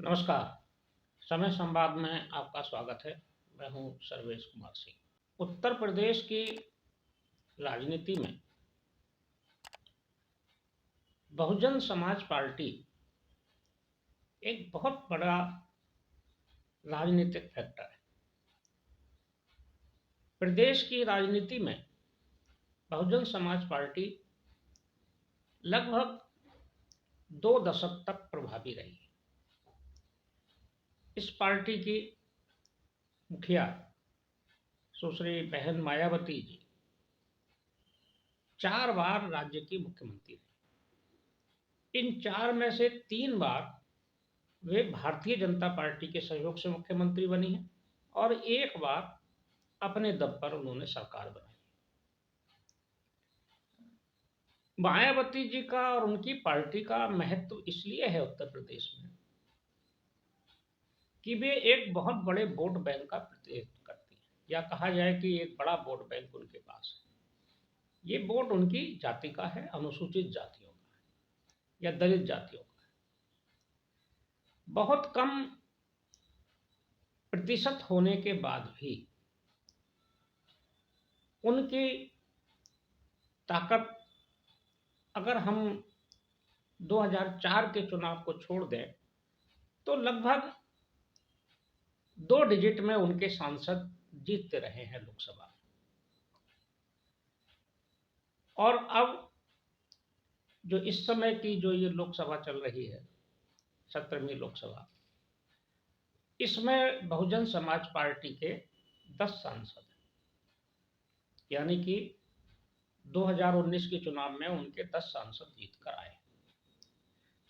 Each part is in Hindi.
नमस्कार। समय संवाद में आपका स्वागत है। मैं हूं सर्वेश कुमार सिंह। उत्तर प्रदेश की राजनीति में बहुजन समाज पार्टी एक बहुत बड़ा राजनीतिक फैक्टर है। प्रदेश की राजनीति में बहुजन समाज पार्टी लगभग 2 दशक तक प्रभावी रही। इस पार्टी की मुखिया सुश्री बहन मायावती जी 4 बार राज्य की मुख्यमंत्री रही। इन 4 में से 3 बार वे भारतीय जनता पार्टी के सहयोग से मुख्यमंत्री बनी हैं और एक बार अपने दम पर उन्होंने सरकार बनाई। मायावती जी का और उनकी पार्टी का महत्व इसलिए है उत्तर प्रदेश में कि वे एक बहुत बड़े वोट बैंक का प्रतिनिधित्व करती हैं, या कहा जाए कि एक बड़ा वोट बैंक उनके पास है। ये वोट उनकी जाति का है, अनुसूचित जातियों का है या दलित जातियों का है। बहुत कम प्रतिशत होने के बाद भी उनकी ताकत, अगर हम 2004 के चुनाव को छोड़ दें तो लगभग 2 डिजिट में उनके सांसद जीतते रहे हैं लोकसभा में। और अब जो इस समय की जो ये लोकसभा चल रही है, 17वीं लोकसभा, इसमें बहुजन समाज पार्टी के 10 सांसद हैं, यानी कि 2019 के चुनाव में उनके 10 सांसद जीत कर आए।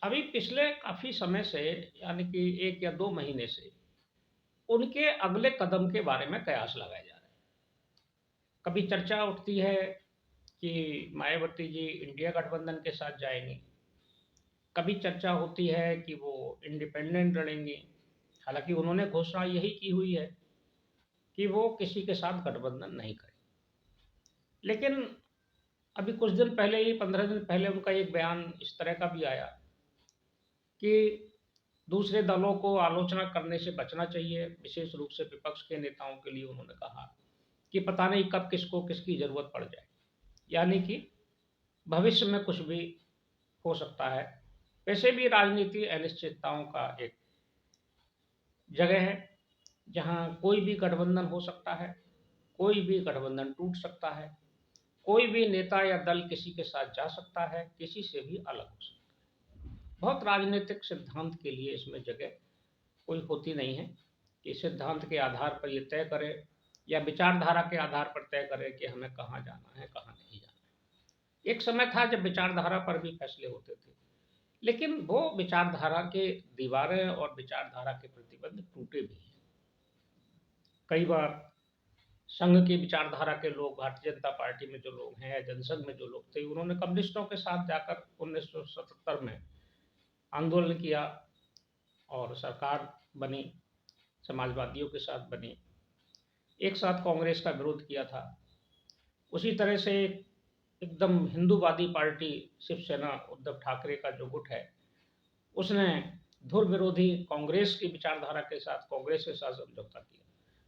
अभी पिछले काफी समय से, यानी कि 1 या 2 महीने से उनके अगले कदम के बारे में कयास लगाए जा रहे हैं। कभी चर्चा उठती है कि मायावती जी इंडिया गठबंधन के साथ जाएंगी, कभी चर्चा होती है कि वो इंडिपेंडेंट लड़ेंगी। हालांकि उन्होंने घोषणा यही की हुई है कि वो किसी के साथ गठबंधन नहीं करें। लेकिन अभी कुछ दिन पहले ही, 15 दिन पहले, उनका एक बयान इस तरह का भी आया कि दूसरे दलों को आलोचना करने से बचना चाहिए। विशेष रूप से विपक्ष के नेताओं के लिए उन्होंने कहा कि पता नहीं कब किसको किसकी जरूरत पड़ जाए, यानी कि भविष्य में कुछ भी हो सकता है। वैसे भी राजनीति अनिश्चितताओं का एक जगह है जहां कोई भी गठबंधन हो सकता है, कोई भी गठबंधन टूट सकता है, कोई भी नेता या दल किसी के साथ जा सकता है, किसी से भी अलग हो सकता है। बहुत राजनीतिक सिद्धांत के लिए इसमें जगह कोई होती नहीं है कि सिद्धांत के आधार पर ये तय करे या विचारधारा के आधार पर तय करे कि हमें कहाँ जाना है, कहाँ नहीं जाना है। एक समय था जब विचारधारा पर भी फैसले होते थे, लेकिन वो विचारधारा के दीवारें और विचारधारा के प्रतिबंध टूटे भी हैं। कई बार संघ की विचारधारा के लोग, भारतीय जनता पार्टी में जो लोग हैं या जनसंघ में जो लोग थे, उन्होंने कम्युनिस्टों के साथ जाकर 1977 में आंदोलन किया और सरकार बनी, समाजवादियों के साथ बनी, एक साथ कांग्रेस का विरोध किया था। उसी तरह से एकदम हिंदूवादी पार्टी शिवसेना, उद्धव ठाकरे का जो गुट है, उसने धुर विरोधी कांग्रेस की विचारधारा के साथ, कांग्रेस के साथ समझौता किया।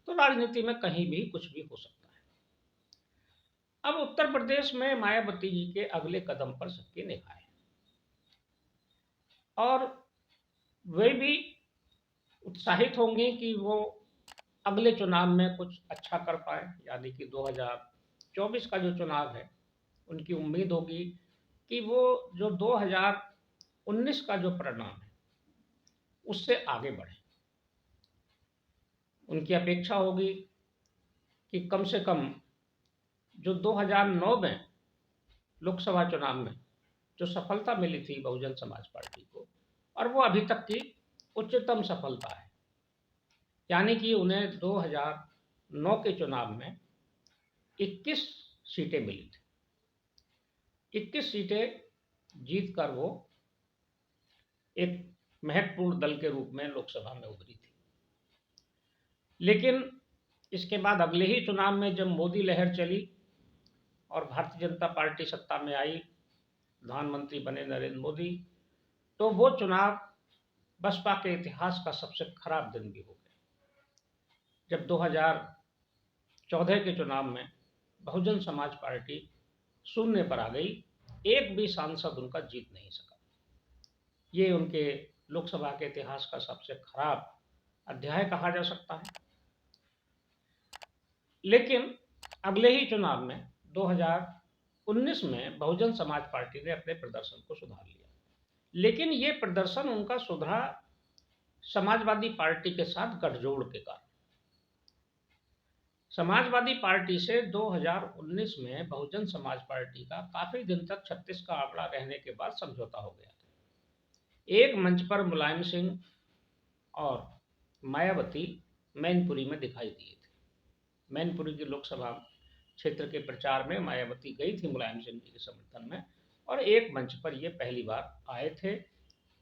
तो राजनीति में कहीं भी कुछ भी हो सकता है। अब उत्तर प्रदेश में मायावती जी के अगले कदम पर सबकी निगाह है और वे भी उत्साहित होंगे कि वो अगले चुनाव में कुछ अच्छा कर पाए, यानी कि 2024 का जो चुनाव है, उनकी उम्मीद होगी कि वो जो 2019 का जो परिणाम है उससे आगे बढ़े। उनकी अपेक्षा होगी कि कम से कम जो 2009 में लोकसभा चुनाव में जो सफलता मिली थी बहुजन समाज पार्टी को, और वो अभी तक की उच्चतम सफलता है, यानी कि उन्हें 2009 के चुनाव में 21 सीटें मिली थी। 21 सीटें जीतकर वो एक महत्वपूर्ण दल के रूप में लोकसभा में उभरी थी। लेकिन इसके बाद अगले ही चुनाव में जब मोदी लहर चली और भारतीय जनता पार्टी सत्ता में आई, प्रधानमंत्री बने नरेंद्र मोदी, तो वो चुनाव बसपा के इतिहास का सबसे खराब दिन भी हो गया, जब 2014 के चुनाव में बहुजन समाज पार्टी शून्य पर आ गई, एक भी सांसद उनका जीत नहीं सका। ये उनके लोकसभा के इतिहास का सबसे खराब अध्याय कहा जा सकता है। लेकिन अगले ही चुनाव में 2019 में बहुजन समाज पार्टी ने अपने प्रदर्शन को सुधार लिया, लेकिन ये प्रदर्शन उनका सुधरा समाजवादी पार्टी के साथ गठजोड़ के कारण। समाजवादी पार्टी से 2019 में बहुजन समाज पार्टी का काफी दिन तक 36 का आंकड़ा रहने के बाद समझौता हो गया था। एक मंच पर मुलायम सिंह और मायावती मैनपुरी में दिखाई दिए थे। मैनपुरी की लोकसभा क्षेत्र के प्रचार में मायावती गई थी मुलायम सिंह जी के समर्थन में, और एक मंच पर ये पहली बार आए थे,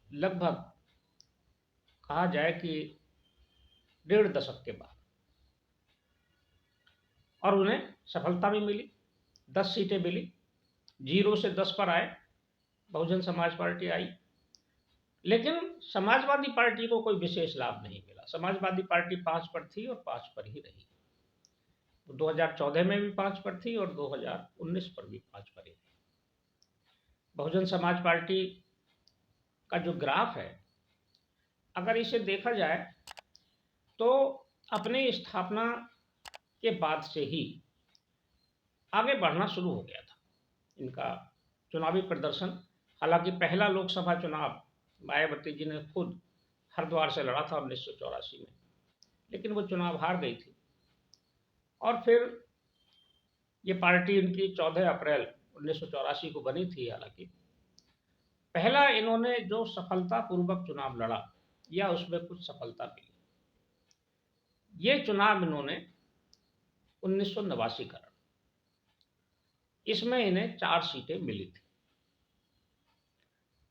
लगभग कहा जाए कि 1.5 दशक के बाद, और उन्हें सफलता भी मिली। 10 सीटें मिली, 0 से 10 पर आए, बहुजन समाज पार्टी आई। लेकिन समाजवादी पार्टी को कोई विशेष लाभ नहीं मिला। समाजवादी पार्टी 5 पर थी और 5 पर ही रही। 2014 में भी 5 पर थी और 2019 पर भी 5 पर ही रही। बहुजन समाज पार्टी का जो ग्राफ है, अगर इसे देखा जाए तो अपनी स्थापना के बाद से ही आगे बढ़ना शुरू हो गया था इनका चुनावी प्रदर्शन। हालांकि पहला लोकसभा चुनाव मायावती जी ने खुद हरिद्वार से लड़ा था 1984 में, लेकिन वो चुनाव हार गई थी। और फिर ये पार्टी इनकी 14 अप्रैल 1984 को बनी थी। हालांकि पहला इन्होंने जो सफलतापूर्वक चुनाव लड़ा या उसमें कुछ सफलता मिली, ये चुनाव इन्होंने 1989 का लड़ा। इसमें इन्हें 4 सीटें मिली थी।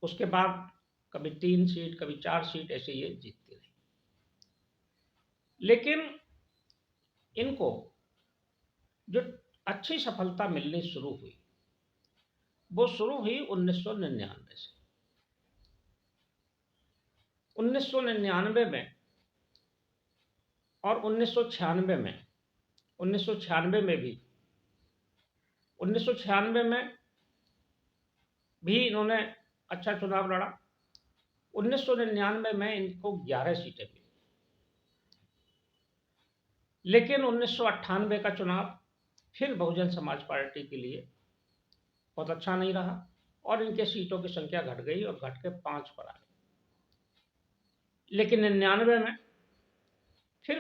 उसके बाद कभी 3 सीट, कभी 4 सीट, ऐसे ये जीतती रही। लेकिन इनको जो अच्छी सफलता मिलनी शुरू हुई, वो शुरू हुई 1999 से। 1999 में और 1996 में, 1996 में भी 1996 में भी इन्होंने अच्छा चुनाव लड़ा। 1999 में इनको 11 सीटें मिली। लेकिन 1998 का चुनाव फिर बहुजन समाज पार्टी के लिए बहुत अच्छा नहीं रहा और इनके सीटों की संख्या घट गई और घट के 5 पर आ गई। लेकिन 99 में फिर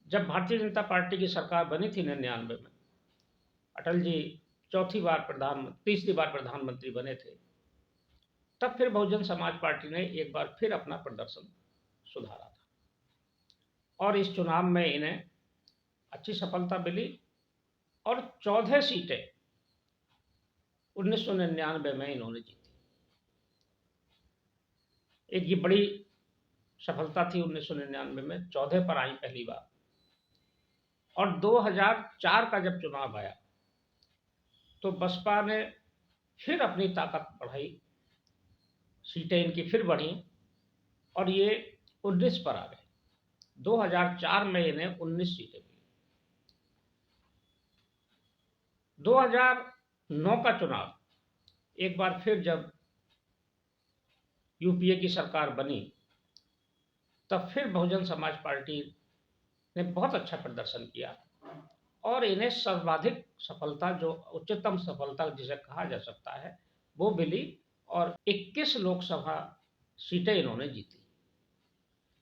जब भारतीय जनता पार्टी की सरकार बनी थी 99 में, अटल जी तीसरी बार प्रधानमंत्री बने थे, तब फिर बहुजन समाज पार्टी ने एक बार फिर अपना प्रदर्शन सुधारा था और इस चुनाव में इन्हें अच्छी सफलता मिली और 14 सीटें 1999 में इन्होंने जीती। एक ये बड़ी सफलता थी 1999 में, 14 पर आई पहली बार। और 2004 का जब चुनाव आया तो बसपा ने फिर अपनी ताकत बढ़ाई, सीटें इनकी फिर बढ़ी और ये 19 पर आ गए। 2004 में इन्हें 19 सीटें मिली। 2009 का चुनाव एक बार फिर जब यूपीए की सरकार बनी, तब फिर बहुजन समाज पार्टी ने बहुत अच्छा प्रदर्शन किया और इन्हें सर्वाधिक सफलता, जो उच्चतम सफलता जिसे कहा जा सकता है, वो मिली और 21 लोकसभा सीटें इन्होंने जीती।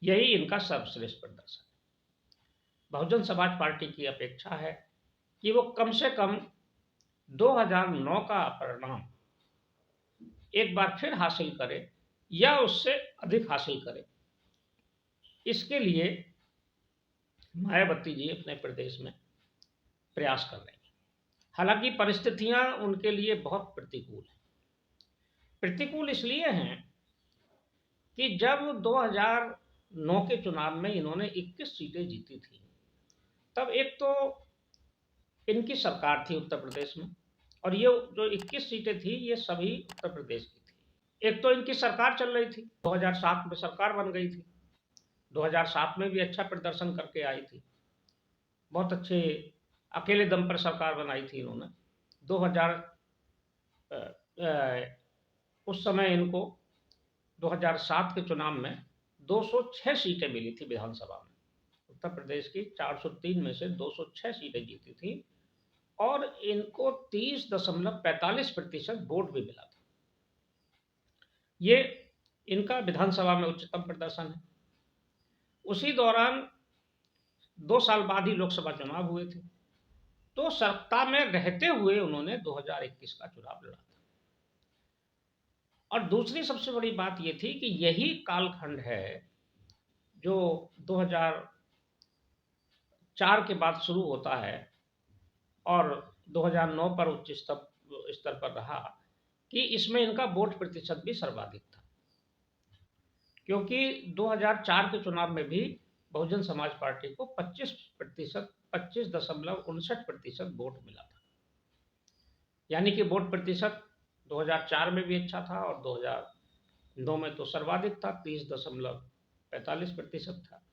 यही इनका सर्वश्रेष्ठ प्रदर्शन। बहुजन समाज पार्टी की अपेक्षा है कि वो कम से कम 2009 का परिणाम एक बार फिर हासिल करे या उससे अधिक हासिल करे। इसके लिए मायावती जी अपने प्रदेश में प्रयास कर रहे हैं। हालांकि परिस्थितियां उनके लिए बहुत प्रतिकूल हैं। प्रतिकूल इसलिए हैं कि जब 2009 के चुनाव में इन्होंने 21 सीटें जीती थी, तब एक तो इनकी सरकार थी उत्तर प्रदेश में और ये जो 21 सीटें थी ये सभी उत्तर प्रदेश की थी। एक तो इनकी सरकार चल रही थी, 2007 में सरकार बन गई थी, 2007 में भी अच्छा प्रदर्शन करके आई थी, बहुत अच्छे अकेले दम पर सरकार बनाई थी इन्होंने। 2000 अ, अ, उस समय इनको 2007 के चुनाव में 206 सीटें मिली थी विधानसभा में। उत्तर प्रदेश की 403 में से 206 सीटें जीती थी और इनको 30.45% वोट भी मिला था। ये इनका विधानसभा में उच्चतम प्रदर्शन है। उसी दौरान 2 साल बाद ही लोकसभा चुनाव हुए थे। तो सत्ता में रहते हुए उन्होंने 2021 का चुनाव लड़ा था। और दूसरी सबसे बड़ी बात ये थी कि यही कालखंड है जो 2004 के बाद शुरू होता है और 2009 पर उच्च स्तर पर रहा, कि इसमें इनका वोट प्रतिशत भी सर्वाधिक था, क्योंकि 2004 के चुनाव में भी बहुजन समाज पार्टी को 25.59% वोट मिला था। यानी कि वोट प्रतिशत 2004 में भी अच्छा था और 2009 में तो सर्वाधिक था, 30.45% था।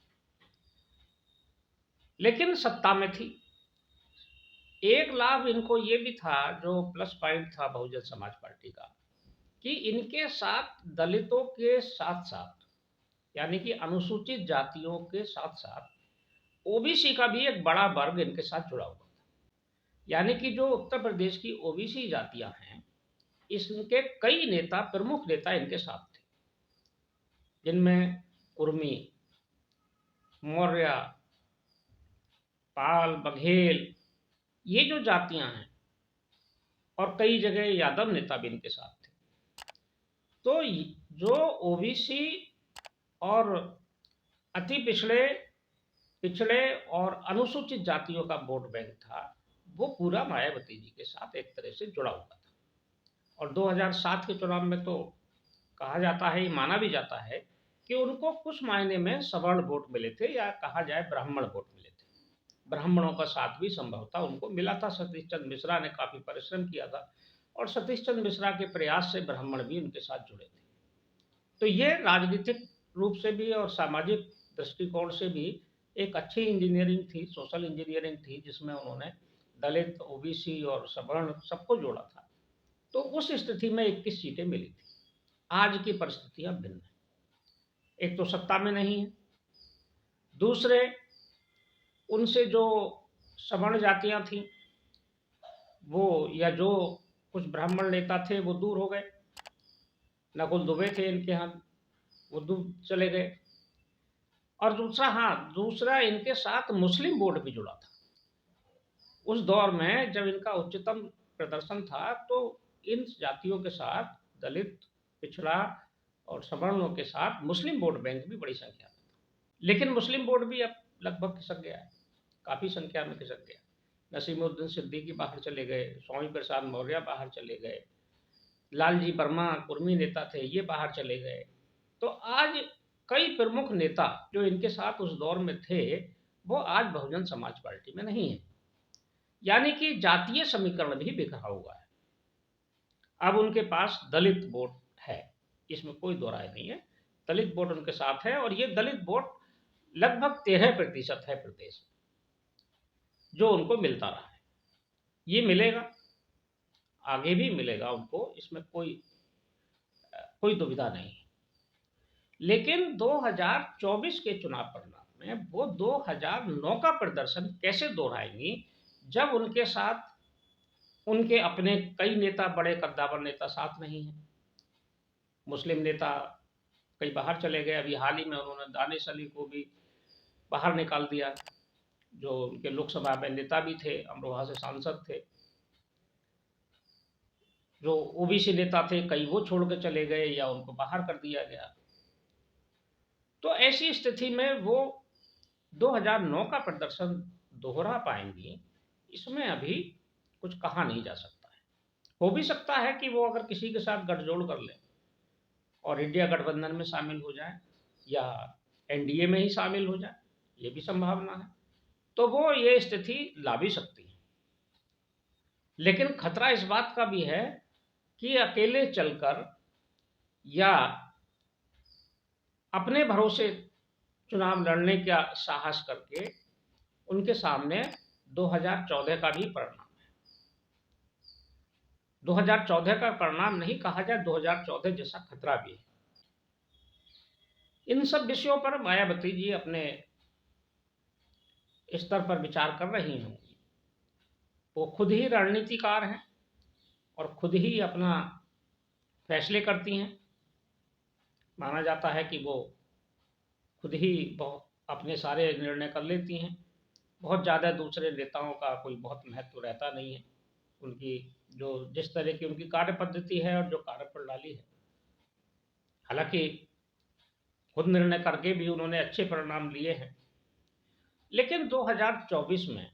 लेकिन सत्ता में थी। एक लाभ इनको ये भी था, जो प्लस पॉइंट था बहुजन समाज पार्टी का, कि इनके साथ दलितों के साथ साथ, यानी कि अनुसूचित जातियों के साथ साथ ओबीसी का भी एक बड़ा वर्ग इनके साथ जुड़ा हुआ था। यानी कि जो उत्तर प्रदेश की ओबीसी जातियां हैं, इसके कई नेता, प्रमुख नेता इनके साथ थे, जिनमें कुर्मी, मौर्य, पाल, बघेल, ये जो जातियां हैं, और कई जगह यादव नेता भी इनके साथ थे। तो जो ओबीसी और अति पिछड़े, पिछड़े और अनुसूचित जातियों का वोट बैंक था, वो पूरा मायावती जी के साथ एक तरह से जुड़ा हुआ था। और 2007 के चुनाव में तो कहा जाता है, माना भी जाता है कि उनको कुछ मायने में सवर्ण वोट मिले थे, या कहा जाए ब्राह्मण वोट मिले थे। ब्राह्मणों का साथ भी संभवतः उनको मिला था। सतीश चंद्र मिश्रा ने काफी परिश्रम किया था और सतीश चंद्र मिश्रा के प्रयास से ब्राह्मण भी उनके साथ जुड़े थे। तो ये राजनीतिक रूप से भी और सामाजिक दृष्टिकोण से भी एक अच्छी इंजीनियरिंग थी, सोशल इंजीनियरिंग थी, जिसमें उन्होंने दलित, ओबीसी और सवर्ण सबको जोड़ा था। तो उस स्थिति में 21 सीटें मिली थी। आज की परिस्थितियां भिन्न है। एक तो सत्ता में नहीं है, दूसरे उनसे जो सवर्ण जातियां थी वो, या जो कुछ ब्राह्मण नेता थे वो दूर हो गए। नकुल दुबे थे इनके यहाँ, वो दूर चले गए। और दूसरा इनके साथ मुस्लिम वोट भी जुड़ा था। उस दौर में जब इनका उच्चतम प्रदर्शन था, तो इन जातियों के साथ दलित, पिछड़ा और सवर्णों के साथ मुस्लिम वोट बैंक भी बड़ी संख्या में था। लेकिन मुस्लिम वोट भी अब लगभग खिसक गया है, काफ़ी संख्या में खिसक गया। नसीमुद्दीन सिद्दीकी बाहर चले गए, स्वामी प्रसाद मौर्य बाहर चले गए, लालजी वर्मा कुर्मी नेता थे, ये बाहर चले गए। तो आज कई प्रमुख नेता जो इनके साथ उस दौर में थे, वो आज बहुजन समाज पार्टी में नहीं है। यानी कि जातीय समीकरण भी बिखरा हुआ है। अब उनके पास दलित वोट है, इसमें कोई दो राय नहीं है। दलित वोट उनके साथ है और ये दलित वोट लगभग 13% है प्रदेश में, जो उनको मिलता रहा है। ये मिलेगा, आगे भी मिलेगा उनको, इसमें कोई कोई दुविधा नहीं है। लेकिन 2024 के चुनाव परिणाम में वो 2009 का प्रदर्शन कैसे दोहराएंगी, जब उनके साथ उनके अपने कई नेता, बड़े कद्दावर नेता साथ नहीं हैं। मुस्लिम नेता कई बाहर चले गए। अभी हाल ही में उन्होंने दानिश अली को भी बाहर निकाल दिया, जो उनके लोकसभा में नेता भी थे, अमरोहा से सांसद थे। जो ओबीसी नेता थे, कई वो छोड़ के चले गए या उनको बाहर कर दिया गया। तो ऐसी स्थिति में वो 2009 का प्रदर्शन दोहरा पाएंगी, इसमें अभी कुछ कहा नहीं जा सकता है। हो भी सकता है कि वो अगर किसी के साथ गठजोड़ कर ले और इंडिया गठबंधन में शामिल हो जाए या एनडीए में ही शामिल हो जाए, ये भी संभावना है। तो वो ये स्थिति ला भी सकती है। लेकिन खतरा इस बात का भी है कि अकेले चलकर या अपने भरोसे चुनाव लड़ने का साहस करके उनके सामने 2014 का भी परिणाम है। 2014 का परिणाम नहीं कहा जाए, 2014 जैसा खतरा भी है। इन सब विषयों पर मायावती जी अपने स्तर पर विचार कर रही होंगी। वो खुद ही रणनीतिकार हैं और खुद ही अपना फैसले करती हैं। माना जाता है कि वो खुद ही बहुत अपने सारे निर्णय कर लेती हैं। बहुत ज़्यादा दूसरे नेताओं का कोई बहुत महत्व रहता नहीं है। उनकी जो जिस तरह की उनकी कार्य पद्धति है और जो कार्य प्रणाली है, हालांकि खुद निर्णय करके भी उन्होंने अच्छे परिणाम लिए हैं। लेकिन 2024 में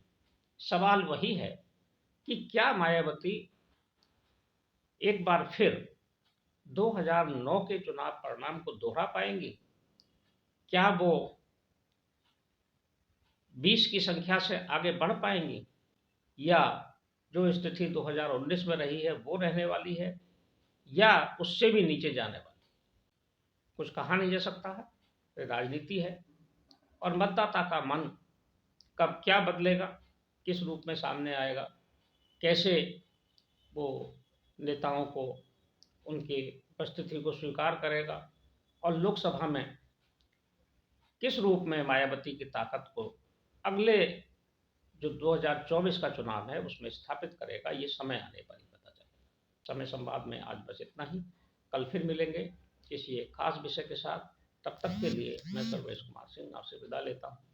सवाल वही है कि क्या मायावती एक बार फिर 2009 के चुनाव परिणाम को दोहरा पाएंगी? क्या वो 20 की संख्या से आगे बढ़ पाएंगी, या जो स्थिति 2019 में रही है वो रहने वाली है, या उससे भी नीचे जाने वाली? कुछ कहा नहीं जा सकता है, ये राजनीति है। और मतदाता का मन कब क्या बदलेगा, किस रूप में सामने आएगा, कैसे वो नेताओं को, उनकी उपस्थिति को स्वीकार करेगा, और लोकसभा में किस रूप में मायावती की ताकत को अगले जो 2024 का चुनाव है उसमें स्थापित करेगा, ये समय आने पर ही पता चलेगा। समय संवाद में आज बस इतना ही। कल फिर मिलेंगे किसी एक खास विषय के साथ। तब तक के लिए मैं सर्वेश कुमार सिंह आपसे विदा लेता हूँ।